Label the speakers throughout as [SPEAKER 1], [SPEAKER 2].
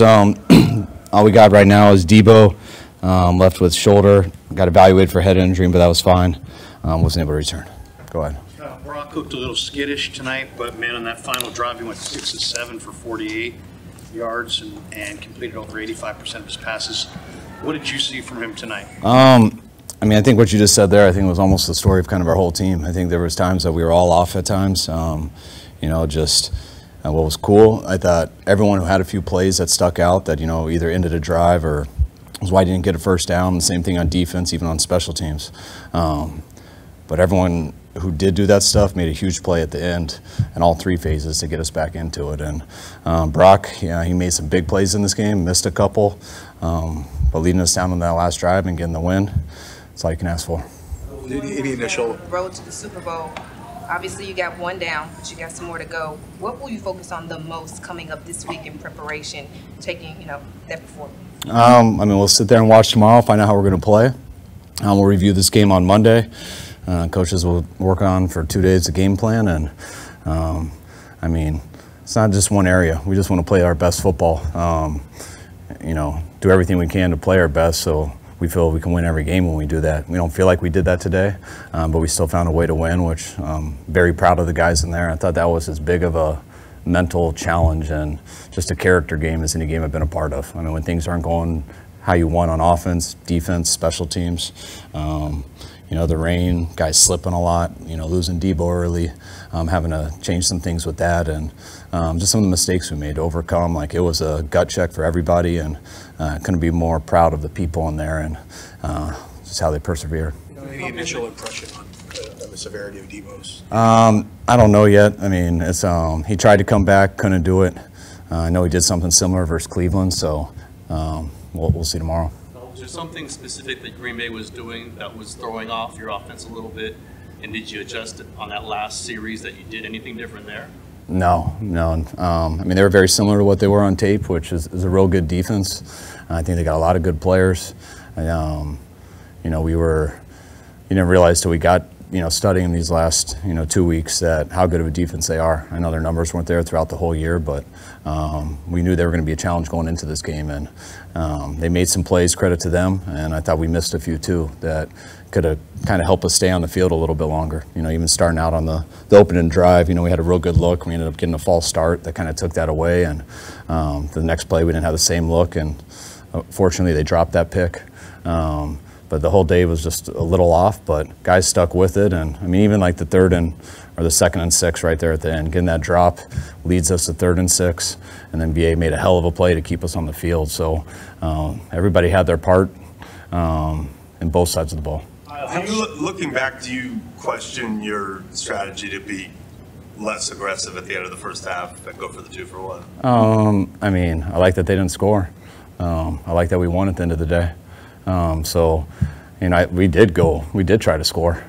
[SPEAKER 1] All we got right now is Deebo, left with shoulder. Got evaluated for head injury, but that was fine. Wasn't able to return. Go ahead.
[SPEAKER 2] Brock looked a little skittish tonight, but man, on that final drive, he went 6 of 7 for 48 yards and completed over 85% of his passes. What did you see from him tonight?
[SPEAKER 1] I mean, I think what you just said there, I think was almost the story of kind of our whole team. I think there was times that we were all off at times. What was cool, I thought everyone who had a few plays that stuck out that, either ended a drive or was why I didn't get a first down. The same thing on defense, even on special teams. But everyone who did do that stuff made a huge play at the end in all three phases to get us back into it. And Brock, he made some big plays in this game, missed a couple, but leading us down on that last drive and getting the win, that's all you can ask for.
[SPEAKER 3] Any initial
[SPEAKER 4] road to the Super Bowl? Obviously, you got one down, but you got some more to go. What will you focus on the most coming up this week in preparation, taking that before?
[SPEAKER 1] We'll sit there and watch tomorrow, find out how we're going to play. We'll review this game on Monday. Coaches will work on for 2 days the game plan, and it's not just one area. We just want to play our best football. Do everything we can to play our best, so we feel we can win every game when we do that. We don't feel like we did that today, but we still found a way to win, which I'm very proud of the guys in there. I thought that was as big of a mental challenge and just a character game as any game I've been a part of. When things aren't going how you want on offense, defense, special teams, the rain, guys slipping a lot, losing Deebo early, having to change some things with that, and just some of the mistakes we made to overcome. It was a gut check for everybody, and couldn't be more proud of the people in there and just how they persevered.
[SPEAKER 3] Any initial impression on the severity of Deebo's?
[SPEAKER 1] I don't know yet. It's he tried to come back, couldn't do it. I know he did something similar versus Cleveland, so we'll see tomorrow.
[SPEAKER 5] Was there something specific that Green Bay was doing that was throwing off your offense a little bit? And did you adjust on that last series that you did anything different there?
[SPEAKER 1] No. They were very similar to what they were on tape, which is a real good defense. I think they got a lot of good players. You didn't realize till we got, studying these last, 2 weeks that how good of a defense they are. I know their numbers weren't there throughout the whole year, but we knew they were going to be a challenge going into this game, and they made some plays, credit to them, and I thought we missed a few too that could have kind of helped us stay on the field a little bit longer. Even starting out on the opening drive, we had a real good look. We ended up getting a false start that kind of took that away, and the next play we didn't have the same look, and fortunately they dropped that pick. But the whole day was just a little off, but guys stuck with it. And even like the 2nd and 6 right there at the end, getting that drop leads us to 3rd and 6. And then BA made a hell of a play to keep us on the field. So everybody had their part in both sides of the ball.
[SPEAKER 6] Looking back, do you question your strategy to be less aggressive at the end of the first half and go for the 2-for-1?
[SPEAKER 1] I like that they didn't score. I like that we won at the end of the day. We did try to score.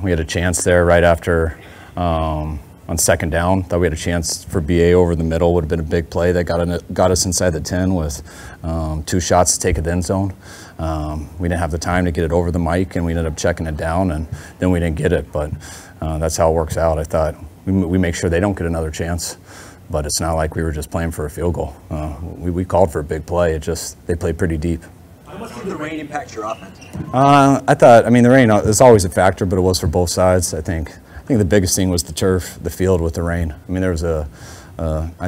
[SPEAKER 1] We had a chance there right after on 2nd down. Thought we had a chance for BA over the middle. Would have been a big play that got us inside the 10 with 2 shots to take it to the end zone. We didn't have the time to get it over the mic, and we ended up checking it down, and then we didn't get it. But that's how it works out. I thought we make sure they don't get another chance. But it's not like we were just playing for a field goal. We called for a big play. They played pretty deep.
[SPEAKER 3] How much did the rain impact your offense?
[SPEAKER 1] I thought, the rain is always a factor, but it was for both sides. I think the biggest thing was the turf, the field with the rain. There was I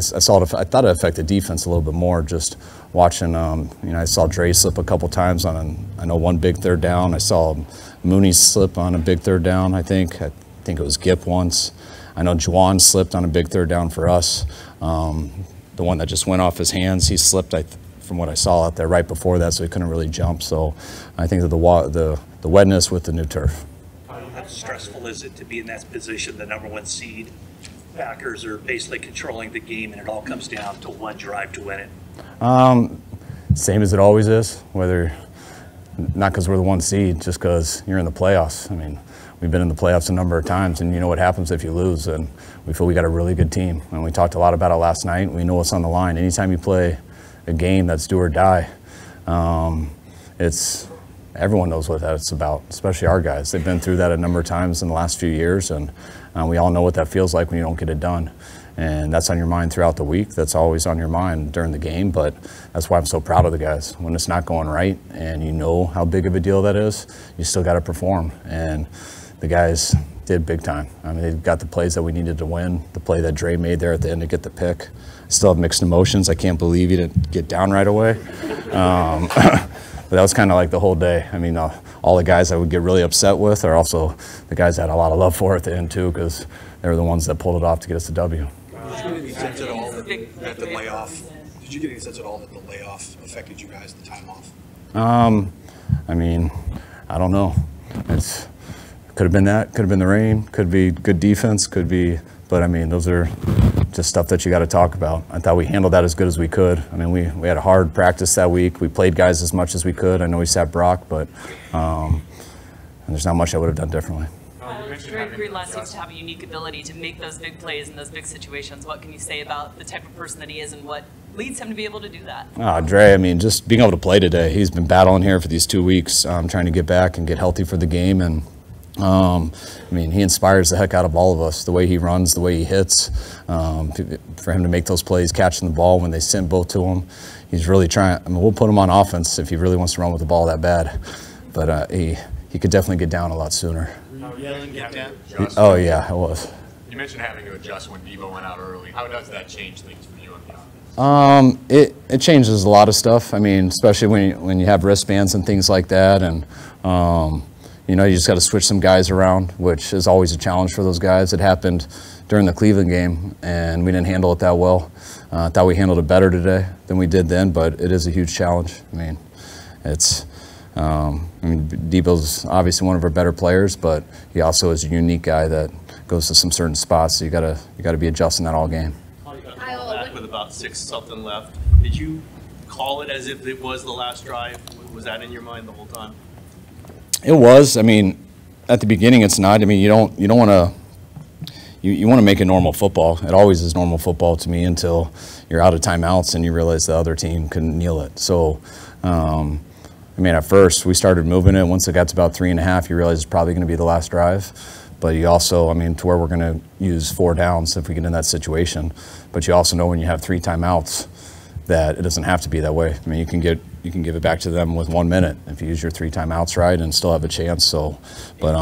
[SPEAKER 1] thought it affected defense a little bit more. Just watching, I saw Dre slip a couple times on one big 3rd down. I saw Mooney slip on a big 3rd down. I think it was Gip once. I know Juwan slipped on a big 3rd down for us. The one that just went off his hands, he slipped. From what I saw out there right before that, so he couldn't really jump. So I think that the wetness with the new turf.
[SPEAKER 7] How stressful is it to be in that position, the #1 seed? Packers are basically controlling the game, and it all comes down to one drive to win it.
[SPEAKER 1] Same as it always is, not because we're the 1 seed, just because you're in the playoffs. We've been in the playoffs a number of times, and you know what happens if you lose, and we feel we got a really good team. And we talked a lot about it last night. We know what's on the line. Anytime you play a game that's do or die, everyone knows what that's about, especially our guys. They've been through that a number of times in the last few years, and we all know what that feels like when you don't get it done. And that's on your mind throughout the week. That's always on your mind during the game, but that's why I'm so proud of the guys. When it's not going right and you know how big of a deal that is, you still got to perform. And the guys did big time. I mean, they got the plays that we needed to win, the play that Dre made there at the end to get the pick. I still have mixed emotions. I can't believe he didn't get down right away. But that was kind of like the whole day. I mean, all the guys I would get really upset with are also the guys that had a lot of love for at the end too, because they were the ones that pulled it off to get us the W.
[SPEAKER 3] Did you get any sense at all that the layoff? Did you get any sense at all that the layoff affected you guys, the time off?
[SPEAKER 1] I mean, I don't know. It's could have been that, could have been the rain, could be good defense, could be. But I mean, those are just stuff that you got to talk about. I thought we handled that as good as we could. I mean, we had a hard practice that week. We played guys as much as we could. I know we sat Brock, but and there's not much I would have done differently.
[SPEAKER 8] Dre Greenlaw seems to have a unique ability to make those big plays in those big situations. What can you say about the type of person that he is and what leads him to be able to do that?
[SPEAKER 1] Dre, I mean, just being able to play today. He's been battling here for these 2 weeks, trying to get back and get healthy for the game. And I mean, he inspires the heck out of all of us. The way he runs, the way he hits, for him to make those plays, catching the ball when they send both to him. He's really trying. I mean, we'll put him on offense if he really wants to run with the ball that bad. But he could definitely get down a lot sooner. Oh yeah, it was.
[SPEAKER 9] You mentioned having to adjust when Deebo went out early. How does that change things for you on the offense?
[SPEAKER 1] It changes a lot of stuff. I mean, especially when you have wristbands and things like that, and you know, you just got to switch some guys around, which is always a challenge for those guys. It happened during the Cleveland game, and we didn't handle it that well. I thought we handled it better today than we did then, but it is a huge challenge. I mean, it's. Deebo's obviously one of our better players, but he also is a unique guy that goes to some certain spots. So you gotta be adjusting that all game.
[SPEAKER 5] Back with about 6-something left. Did you call it as if it was the last drive? Was that in your mind the whole time?
[SPEAKER 1] It was. I mean, at the beginning, it's not. I mean, you don't want to. You want to make it normal football. It always is normal football to me until you're out of timeouts and you realize the other team couldn't kneel it. So. I mean, at first, we started moving it. Once it got to about 3.5, you realize it's probably going to be the last drive. But you also, I mean, to where we're going to use 4 downs if we get in that situation. But you also know when you have 3 timeouts that it doesn't have to be that way. I mean, you can give it back to them with 1 minute if you use your 3 timeouts right and still have a chance. So, but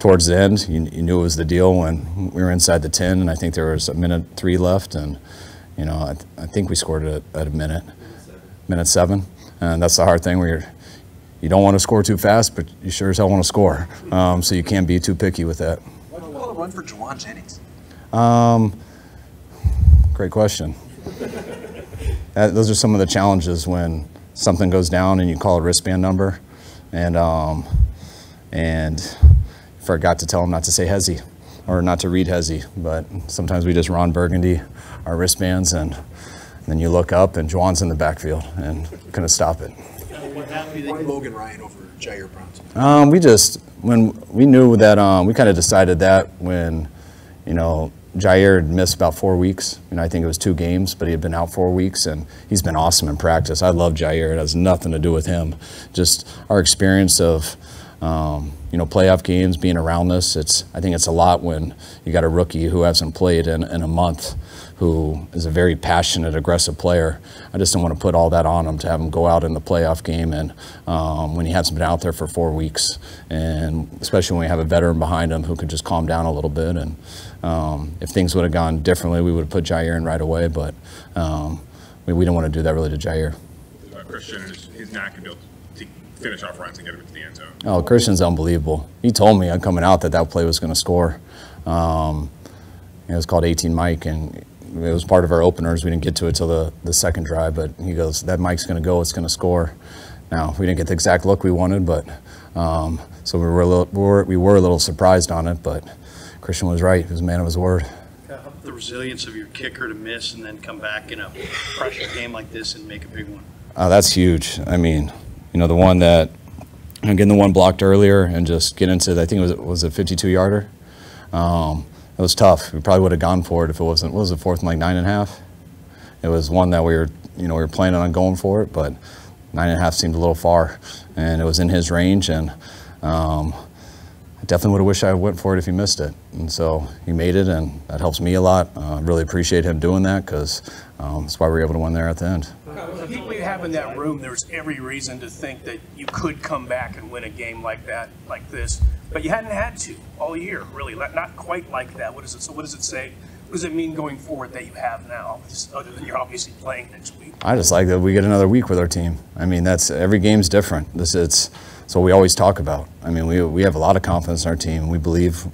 [SPEAKER 1] towards the end, you knew it was the deal when we were inside the 10, and I think there was 1:03 left, and you know, I think we scored it at a minute 7. And that's the hard thing where you don't want to score too fast, but you sure as hell want to score. So you can't be too picky with that.
[SPEAKER 3] Why do you call a run for Juwan Jennings?
[SPEAKER 1] Great question. Those are some of the challenges when something goes down and you call a wristband number, and forgot to tell him not to say Hezzy or not to read Hezzy. But sometimes we just Ron Burgundy our wristbands, and then you look up and Juwan's in the backfield and couldn't stop it.
[SPEAKER 3] Why Logan Ryan over Jair Brown?
[SPEAKER 1] When we knew that we kind of decided that when, you know, Jair had missed about 4 weeks. You know, I think it was 2 games, but he had been out 4 weeks, and he's been awesome in practice. I love Jair. It has nothing to do with him. Just our experience of, you know, playoff games, being around this. I think it's a lot when you got a rookie who hasn't played in a month, who is a very passionate, aggressive player. I just don't want to put all that on him to have him go out in the playoff game, and when he hasn't been out there for 4 weeks, and especially when we have a veteran behind him who could just calm down a little bit. And if things would have gone differently, we would have put Jair in right away, but we didn't want to do that really to Jair.
[SPEAKER 9] Christian and his knack ability to finish off runs and get him into the end zone.
[SPEAKER 1] Oh, Christian's unbelievable. He told me coming out that play was going to score. It was called 18 Mike, and it was part of our openers. We didn't get to it till the second drive, but he goes, that Mike's going to go, it's going to score. Now, we didn't get the exact look we wanted, but so we were a little surprised on it, but Christian was right. He was a man of his word.
[SPEAKER 2] How about the resilience of your kicker to miss and then come back in a pressure game like this and make a big one?
[SPEAKER 1] That's huge. I mean, you know, the one that, getting the one blocked earlier and just get into, I think it was a 52-yarder. It was tough. We probably would have gone for it if it wasn't. What was it, 4th and like 9.5? It was one that we were planning on going for it, but 9.5 seemed a little far, and it was in his range. And I definitely would have wished I went for it if he missed it. And so he made it, and that helps me a lot. I really appreciate him doing that because that's why we were able to win there at the end.
[SPEAKER 10] The people you have in that room, there's every reason to think that you could come back and win a game like that, like this, but you hadn't had to all year, really, not quite like that. What is it? So what does it say? What does it mean going forward that you have now, other than you're obviously playing next week?
[SPEAKER 1] I just like that we get another week with our team. I mean, every game's different. It's what we always talk about. I mean, we have a lot of confidence in our team. We believe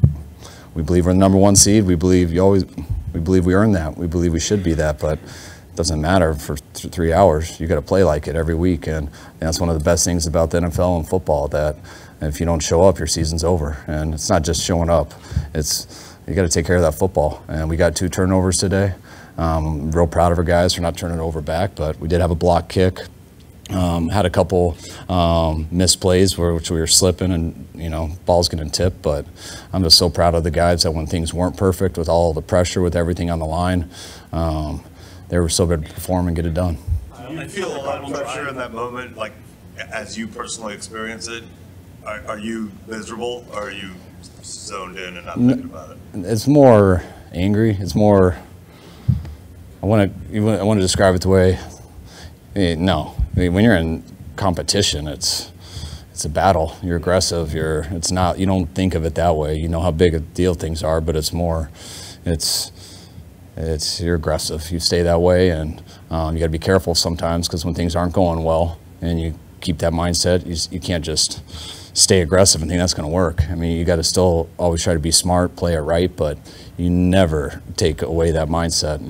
[SPEAKER 1] we're the #1 seed. We believe we earned that. We believe we should be that, but it doesn't matter for 3 hours. You got to play like it every week, and that's one of the best things about the NFL and football, that if you don't show up, your season's over. And it's not just showing up. You got to take care of that football. And we got 2 turnovers today. I'm real proud of our guys for not turning it over back, but we did have a block kick. Had a couple missed plays which we were slipping and, balls getting tipped, but I'm just so proud of the guys that when things weren't perfect, with all the pressure, with everything on the line, they were so good to perform and get it done.
[SPEAKER 6] Do you feel a lot of pressure in that moment, like as you personally experience it? Are you miserable, or are you zoned in and not thinking about it?
[SPEAKER 1] It's more angry. It's more, I want to describe it the way, no. I mean, when you're in competition, it's a battle. You're aggressive. It's not. You don't think of it that way. You know how big a deal things are, but it's more. You're aggressive. You stay that way, and you got to be careful sometimes, because when things aren't going well, and you keep that mindset, you can't just stay aggressive and think that's going to work. I mean, you got to still always try to be smart, play it right, but you never take away that mindset.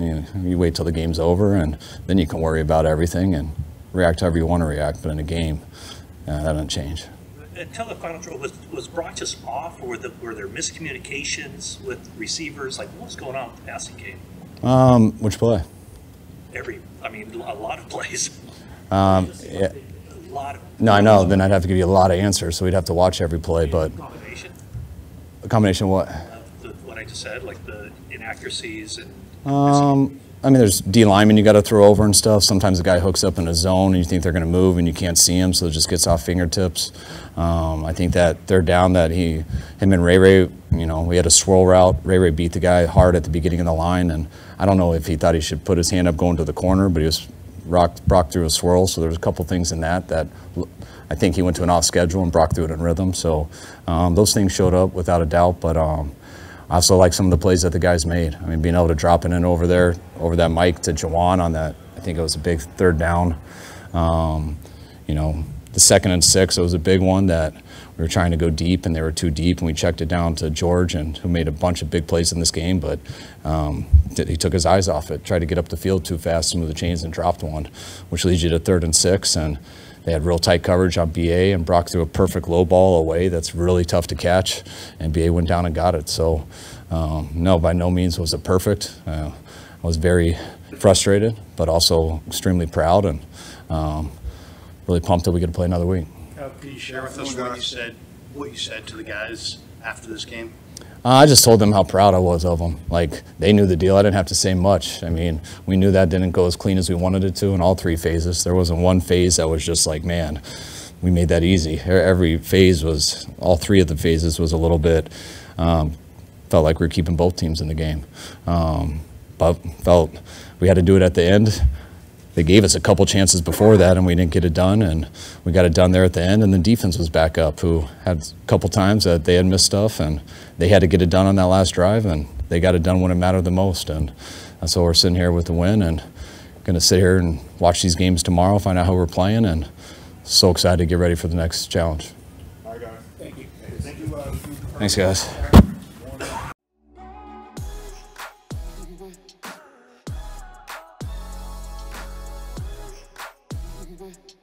[SPEAKER 1] You wait till the game's over, and then you can worry about everything and react however you want to react. But in a game, that doesn't change.
[SPEAKER 7] Until the final throw, was Brock just off, or were there miscommunications with receivers? Like, what was going on with the passing game?
[SPEAKER 1] Which play?
[SPEAKER 7] A lot of plays.
[SPEAKER 1] Yeah. No, I know. Then I'd have to give you a lot of answers, so we'd have to watch every play. But a combination of what?
[SPEAKER 7] What I just said, like the inaccuracies and.
[SPEAKER 1] I mean, there's D linemen you got to throw over and stuff. Sometimes the guy hooks up in a zone and you think they're going to move and you can't see him, so it just gets off fingertips. I think that third down that him and Ray, we had a swirl route. Ray beat the guy hard at the beginning of the line, and I don't know if he thought he should put his hand up going to the corner, but he was Brock threw a swirl, so there was a couple things in that I think he went to an off schedule and Brock threw it in rhythm. So those things showed up without a doubt, but I also like some of the plays that the guys made. I mean, being able to drop it in over that mic to Jawan on that, I think it was a big third down. The 2nd and 6, it was a big one that we were trying to go deep and they were too deep, and we checked it down to George, who made a bunch of big plays in this game, but he took his eyes off it, tried to get up the field too fast, smooth the chains, and dropped one, which leads you to 3rd and 6, and they had real tight coverage on BA, and Brock threw a perfect low ball away that's really tough to catch, and BA went down and got it. So, no, by no means was it perfect. I was very frustrated, but also extremely proud, and really pumped that we get to play another week.
[SPEAKER 2] Could you share with us what you said to the guys after this game?
[SPEAKER 1] I just told them how proud I was of them. Like, they knew the deal. I didn't have to say much. I mean, we knew that didn't go as clean as we wanted it to in all 3 phases. There wasn't one phase that was just like, man, we made that easy. Every phase was, all 3 of the phases was a little bit, felt like we were keeping both teams in the game. But felt we had to do it at the end. They gave us a couple chances before that, and we didn't get it done, and we got it done there at the end, and the defense was back up, who had a couple times that they had missed stuff, and they had to get it done on that last drive, and they got it done when it mattered the most, and that's why we're sitting here with the win, and going to sit here and watch these games tomorrow, find out how we're playing, and so excited to get ready for the next challenge.
[SPEAKER 10] All right, guys. Thank you.
[SPEAKER 1] Thanks, guys.
[SPEAKER 11] Mm-hmm.